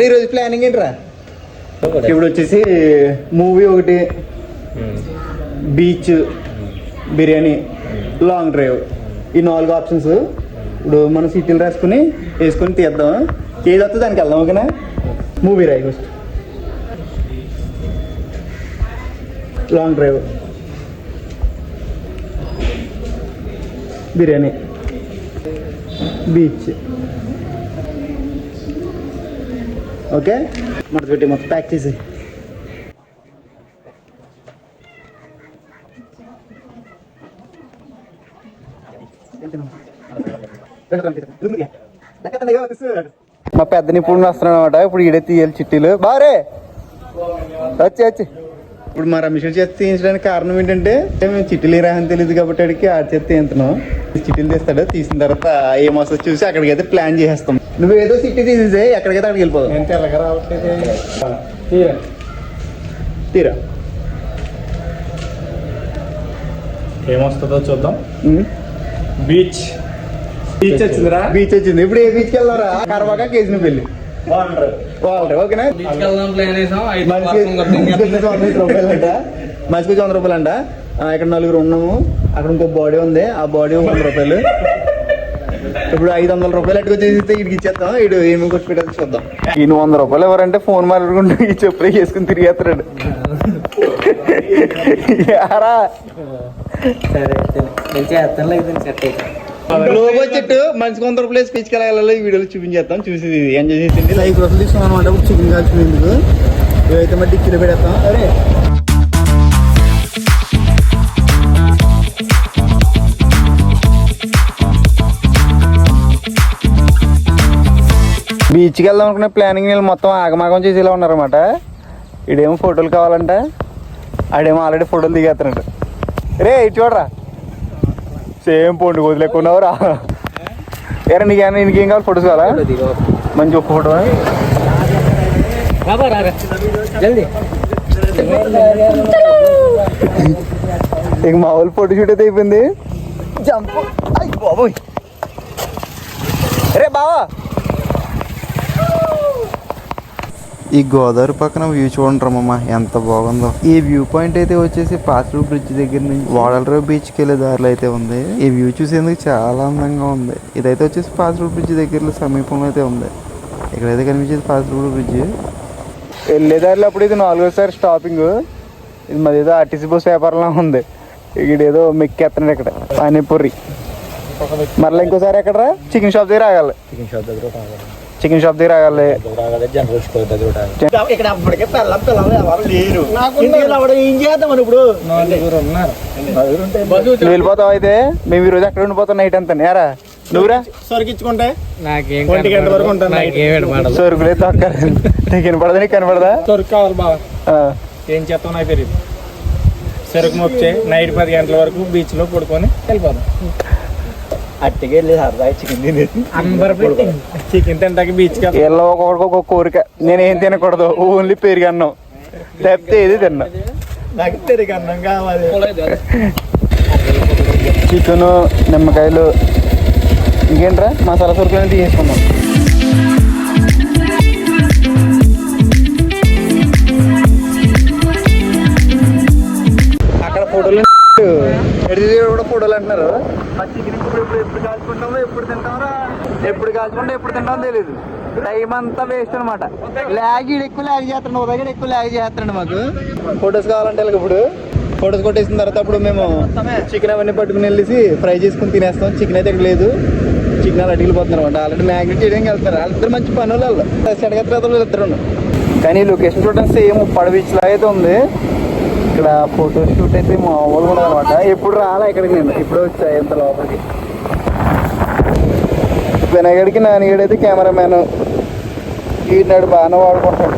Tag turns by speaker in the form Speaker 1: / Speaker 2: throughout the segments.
Speaker 1: ఈరోజు ప్లానింగ్ ఏంట్రా? ఇప్పుడు వచ్చేసి మూవీ ఒకటి, బీచ్, బిర్యానీ, లాంగ్ డ్రైవ్, ఈ 4 ఆప్షన్స్. ఇప్పుడు మనం సీట్లు వేసుకొని తీద్దాం. ఏది వస్తే దానికి వెళ్దాం. ఓకేనా? మూవీ రాయి first, long drive, biryani, beach. Okay, మొదటి పెట్టి మొత్తం ప్యాక్ చేసి మా పెద్దని ఇప్పుడు వస్తున్నాడు అనమాట. ఇప్పుడు ఈడే తీయాలి చిట్టీలు. బారే వచ్చి ఇప్పుడు మా రమేష్ చేతి తీయించడానికి కారణం ఏంటంటే మేము చిట్టీలు రాహని తెలియదు కాబట్టి అడిగి ఆ చేతి తీస్తున్నాం. చిట్టీలు తీస్తాడు. తీసిన తర్వాత ఏం వస్తుందో చూసి అక్కడికి అయితే ప్లాన్ చేసేస్తాం. నువ్వు ఏదో చిట్టి తీసేసే ఎక్కడికైతే అక్కడికి వెళ్ళిపోదాం. తీరా
Speaker 2: ఏమొస్తుందో చూద్దాం. బీచ్ వచ్చిందిరా.
Speaker 1: బీచ్ వచ్చింది. ఇప్పుడు ఏ బీచ్కి వెళ్దారా? కరవాక కేజీని పెళ్ళి. ఓకేనా? మనిషికి 100 రూపాయలు అంట. ఇక్కడ 4 ఉన్నాము. అక్కడ ఇంకో బాడీ ఉంది. ఆ బాడీ 100 రూపాయలు. ఇప్పుడు 500 రూపాయలు అట్టుకొచ్చేస్తే ఇడికి ఇచ్చేస్తాం. ఇడు ఏమి కొట్టి పెట్టాలి చూద్దాం. ఈయన 100 రూపాయలు ఎవరంటే ఫోన్ మాట్లాడుకుంటూ ఈ చెప్పులు వేసుకుని తిరిగేస్తున్నాడు. లోగో చెట్టు మనిషికి 100 రూపాయలు తీసుకెళ్ళాలి. ఈ వీడియోలో చూపించేస్తాం. చూసి ఎంజాయ్ చేసింది. 5 రూపాయలు తీసుకున్నాం అనమాట. చికెన్ కాల్చినందుకు ఇవైతే మట్టి కిలో పెడతాం. అరే బీచ్కి వెళ్దాం అనుకునే ప్లానింగ్ వీళ్ళు మొత్తం ఆగమాగం చేసి ఇలా ఉన్నారన్నమాట. ఇడేమో ఫోటోలు కావాలంట, ఆడేమో ఆల్రెడీ ఫోటోలు దిగేస్తున్నాడు. రే ఇటు చూడరా, సేమ్ పొండు వదిలేకున్నావురా. ఏరా నీకేం కావాలి? ఫోటోస్ కావాలా? మంచి ఒక ఫోటో. ఇక మా వాళ్ళు ఫోటో షూట్ అయితే అయిపోయింది. జంప్ బాబోయ్. రే బావా, ఈ గోదావరి పక్కన వ్యూ చూడండిరమ్మా ఎంత బాగుందో. ఈ వ్యూ పాయింట్ అయితే వచ్చేసి పాస్టర్ బ్రిడ్జ్ దగ్గర నుంచి వాడలరావు బీచ్కి వెళ్ళే దారిలో అయితే ఉంది. ఈ వ్యూ చూసేందుకు చాలా అందంగా ఉంది. ఇదైతే వచ్చేసి పాస్టర్ బ్రిడ్జ్ దగ్గరలో సమీపంలో అయితే ఉంది. ఇక్కడైతే కనిపించేది పాస్టర్ బ్రిడ్జ్. వెళ్ళే దారిలో అప్పుడు ఇది 4వ స్టాపింగ్. ఇది మరి ఏదో ఆర్టీసీ బస్ వ్యాపారంలో ఉంది. ఇక్కడేదో మెక్కేస్తున్నాడు ఇక్కడ పానీపూరి. మరలా ఇంకోసారి ఎక్కడ చికెన్ షాప్ దగ్గర ఆగాలి. చికెన్ షాప్ దగ్గర ఆగాలి. వెళ్ళిపోతావు అయితే. మేము ఈ రోజు ఎక్కడ ఉండిపోతాం నైట్ అంతా. నేరా నువ్వురా సరుకిచ్చుకుంటే సరుకులు అయితే నీకు వినపడదా? నీకు కనపడదా?
Speaker 2: సరుకు కావాలి బాగా. ఏం చేస్తావు నాకు తెలియదు. సరుకు మొక్కే నైట్ 10 గంటల వరకు బీచ్ లో పడుకొని వెళ్ళిపోతాం.
Speaker 1: అట్టికి వెళ్ళి సరదా చికెన్ తినేది.
Speaker 2: చికెన్ తింటాకి బీచ్
Speaker 1: వీళ్ళు ఒక్కొక్క కోరిక. నేనేం తినకూడదు, ఓన్లీ పెరుగన్నం తప్పితే ఏది తిన్నా.
Speaker 2: నాకు పెరుగన్నం కావాలి.
Speaker 1: చికెను, నిమ్మకాయలు, ఇంకేంట్రా మసాలా సరుకులు అనేది తీసుకున్నాం. అక్కడ ఫోటోలు కూడా ఫోటోలు అంటున్నారు. ఆ చికెన్ ఎప్పుడు కాల్చుకుంటామో ఎప్పుడు తింటామో ఎప్పుడు తింటామో తెలియదు. టైం అంతా వేస్ట్ అనమాట. ఎక్కువ ల్యాగ్ చేస్తున్నాడు. ఉదయం ఎక్కువ ల్యాగ్ చేస్తున్నాడు. మాకు ఫొటోస్ కావాలంటే ఇప్పుడు ఫొటోస్ కొట్టేసిన తర్వాత అప్పుడు మేము చికెన్ అవన్నీ పట్టుకుని వెళ్ళేసి ఫ్రై చేసుకుని తినేస్తాం. చికెన్ అయితే ఇక్కడ లేదు. చికెన్ అలా అడిగిపోతున్నారు అనమాట. ఆల్రెడీ మ్యాగ్నెట్ చేయడానికి వెళ్తారు. వాళ్ళిద్దరు మంచి పనులు వాళ్ళు చెడగత్రేతలు ఇద్దరు. కానీ లొకేషన్ చూడడానికి సేమ్ ఉప్పాడ బీచ్ లాగా అయితే ఉంది. ఇక్కడ ఫోటో షూట్ అయితే మామూలుగా ఉండదు అనమాట. ఎప్పుడు రాలా ఇక్కడికి, నేను ఇప్పుడు వచ్చా ఎంత లోపలికి. వినగడికి నాన్నగడైతే కెమెరామ్యాన్ ఈనాడు బాగానే వాడుకుంటాడు.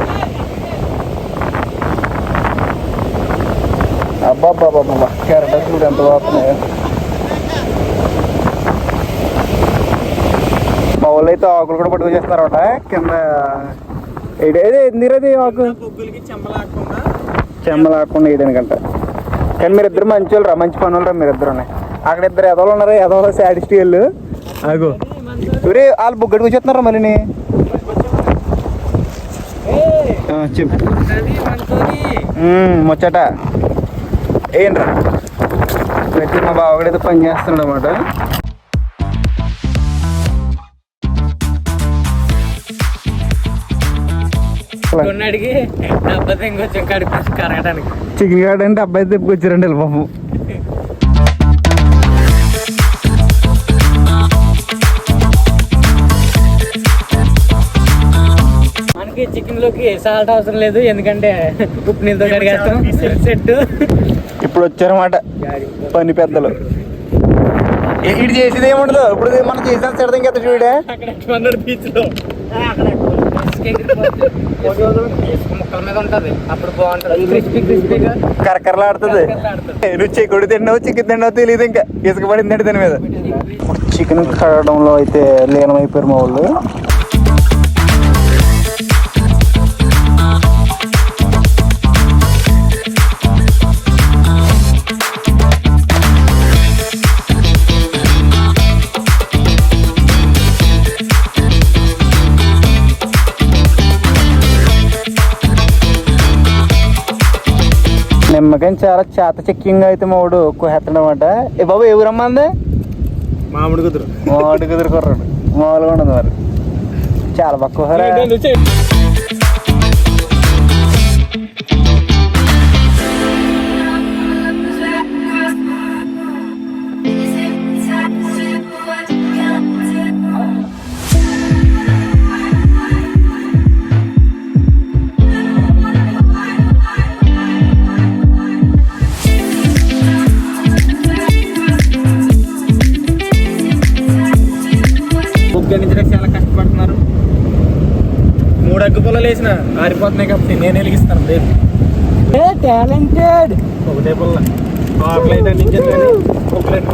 Speaker 1: అబ్బాబ్బాబ్బా క్యారెక్టర్స్ చూడు ఎంత బాగున్నాయో. మా వాళ్ళు అయితే ఆకులు కూడా పట్టుకు చేస్తున్నారన్నమాట కింద. ఏదే ఎందుకు ఆకు చెమ్మలాకుండా వేయడానికంట. కానీ మీరిద్దరు మంచి వాళ్ళు రా, మంచి పనులు రా మీరిద్దరు. అక్కడ ఇద్దరు ఎదవలు ఉన్నారు. ఎదవలో సాడిస్ట్ వాళ్ళు. అగో వాళ్ళు బుగ్గడికి వచ్చేస్తున్నారా మళ్ళీ. చెప్పు.
Speaker 2: అది మనతోని
Speaker 1: ముచ్చట ఏంట్రా ప్రతి మా బావగడైతే పని చేస్తున్నాడు అనమాట.
Speaker 2: కొన్నాడికి డబ్బా తెంగొచ్చాం కడుపు కరగడానికి.
Speaker 1: చికెన్ గార్డ్ అంటే అబ్బాయి తెప్పుకొచ్చారండి పాపం.
Speaker 2: మనకి చికెన్ లోకి సాల్ట్ అవసరం లేదు, ఎందుకంటే ఉప్పు నీళ్ళతో కడిగేస్తాం సెట్.
Speaker 1: ఇప్పుడు వచ్చారన్నమాట పని పెద్దలు. ఇటు చేసేది ఏముండదు. ఇప్పుడు మనం చేసిన తిడతాం కదా చూడే
Speaker 2: అక్కడ బీచ్ లో ముక్కల మీద ఉంటది, అప్పుడు బాగుంటది క్రిస్పీ క్రిస్పీగా
Speaker 1: కరకరలాడుతుంది. నువ్వు చెక్కుడు తిన్నావు చికెన్ తిన్నావు తెలియదు, ఇంకా ఇసుక పడిందండి దాని మీద. చికెన్ కడగడంలో అయితే లీనమైపోయారు మా వాళ్ళు. నిమ్మకాయ చాలా చేత చెక్కింగ్ అయితే మావాడు కోహెత్తడం అనమాట. ఏ బాబు ఏ ఊరమ్మా అంది?
Speaker 2: మామిడి కుదురు
Speaker 1: మామిడి కుదురు కుర్రాడు మామూలుగా ఉండదు మరి. చాలా బాగా కోహరా.
Speaker 2: చాలా కష్టపడుతున్నారు. 3 అగ్గు పొలాలు వేసిన ఆరిపోతున్నాయి కాబట్టి నేను వెలిగిస్తాను రేపు.
Speaker 1: టాలెంటెడ్.
Speaker 2: ఒకటే పొల్ల ఆకులైతే అందించాను కానీ ఒక్కలైతే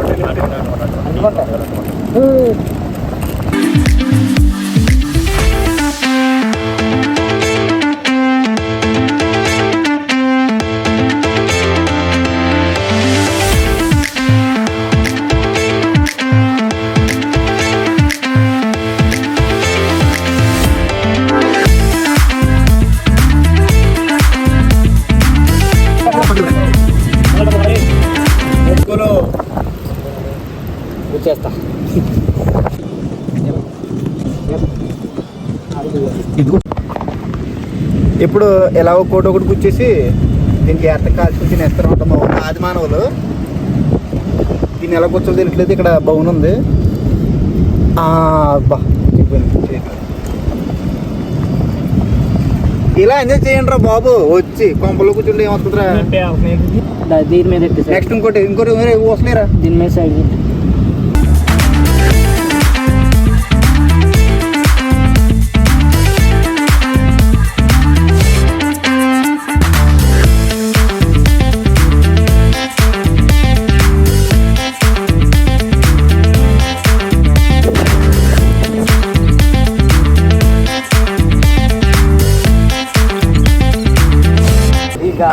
Speaker 2: చేస్తా.
Speaker 1: ఇప్పుడు ఎలా కోట ఒకటి కూర్చేసి దీనికి ఎర్త కాల్చుకుని తినేస్తారు అనమాట మా ఆది మానవులు. దీన్ని ఎలా కూర్చోలో తెలియట్లేదు. ఇక్కడ బౌన్ ఉంది. బా ఇలా ఎంజాయ్ చేయండి రా బాబు. వచ్చి కొంపలో కూర్చుంటే ఏమవుతుందిరా.
Speaker 2: దీని మీద
Speaker 1: నెక్స్ట్ ఇంకోటి వస్తలేరా
Speaker 2: దీని మీద సైడ్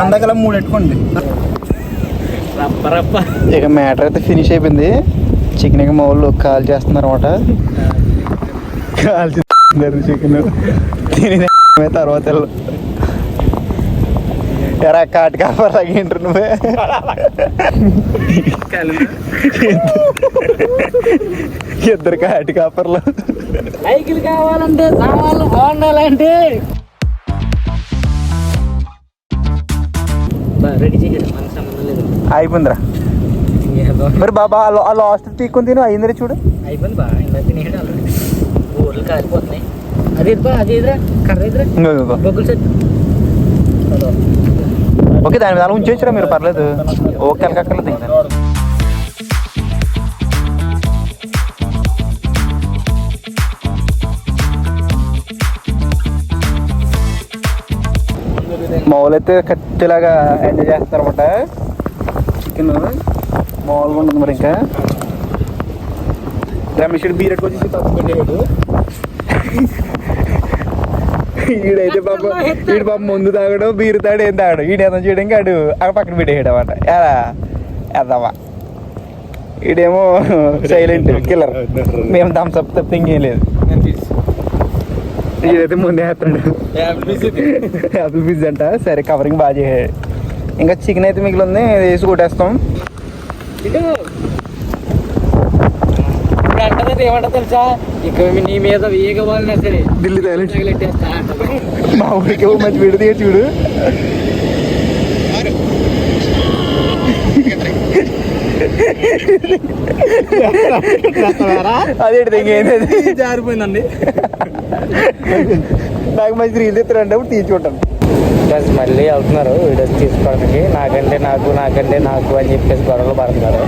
Speaker 1: అందకలా 3 పెట్టుకోండి.
Speaker 2: రప్ప
Speaker 1: ఇక మ్యాటర్ అయితే ఫినిష్ అయిపోయింది. చికెన్ ఇక మా వాళ్ళు కాల్ చేస్తున్నారు అనమాట. కాల్ చేస్తున్నారు చికెన్ తిని తర్వాత ఎరా కాటి కాపర్ లాగేంటారు నువ్వే. ఇద్దరు కాటి కాపర్లు.
Speaker 2: సైకిల్ కావాలంటే సామాన్లు బాగుండాలంటే రెడీ చేయాలి. మన సంబంధం లేదు.
Speaker 1: అయిపోయిందిరా మరి బాబా. ఆ లాస్ట్ తీకొని తిను అయిందిరా చూడు.
Speaker 2: అయిపోయింది బా. ఇంకా తినేయడం ఆల్రెడీ. ఊర్లు కాలిపోతున్నాయి. అది బా అది ఎదురా కర్ర ఎదురా బొగ్గులు సెట్.
Speaker 1: ఓకే దాని మీద అలా ఉంచేసారా మీరు, పర్లేదు. ఓకే అలకక్కర్లేదు ఇంకా. మామూలు అయితే కత్తిలాగా ఎంజాయ్ చేస్తారు అనమాట. చికెన్ మామూలుగా ఉంటుంది మరి. ఇంకా రమేష్ బీరెట్ వచ్చేసి తప్పు పెట్టేవాడు. ఈడైతే వీడు పాప ముందు తాగడం బీరు తాడు ఏం తాగడం. వీడు ఏదో చేయడానికి ఆడు అక్కడ పక్కన పెట్టేయడం అనమాట. ఎలా ఎదవా. ఈడేమో సైలెంట్ కిల్లర్. మేము థమ్స్ అప్ తప్ప ఇంకేం లేదు. ఇదైతే ముందే వేస్తాడు యాపిల్ పిజ్జా అంట. సరే కవరింగ్ బాగా చేయాలి. ఇంకా చికెన్ అయితే మిగిలి ఉంది, ఇది వేసి కొట్టేస్తాం.
Speaker 2: అంటే ఏమంటా తెలుసా, ఇక నీ మీద వేగవాలన్నా సరే
Speaker 1: ఢిల్లీ తగిలి
Speaker 2: తగిలెట్టేస్తా.
Speaker 1: మా ఊరికి మంచి వీడు తీయ చూడు. అదేంటి ఇంకేంటి
Speaker 2: జారిపోయిందండి.
Speaker 1: నాకు మంచి రీల్ తీస్తారంటే తీసుకుంటాను.
Speaker 2: మళ్ళీ వెళ్తున్నారు వీడియోస్ తీసుకోవడానికి. నాకంటే నాకు అని చెప్పేసి గొడవలు పడుతున్నారు.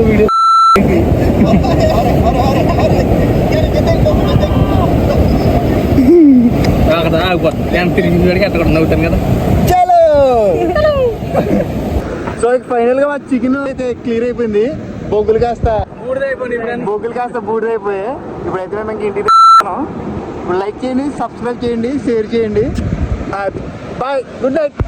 Speaker 2: వీడియో తిరిగి అక్కడ నవ్వుతాను కదా.
Speaker 1: చలో సో ఫైనల్ గా మా చికెన్ అయితే క్లియర్ అయిపోయింది. బొగ్గులు కాస్త బూడిదైపోయాయి. ఇప్పుడైతే మేము ఇంటికి ఇప్పుడు లైక్ చేయండి, సబ్స్క్రైబ్ చేయండి, షేర్ చేయండి. Bye, good night.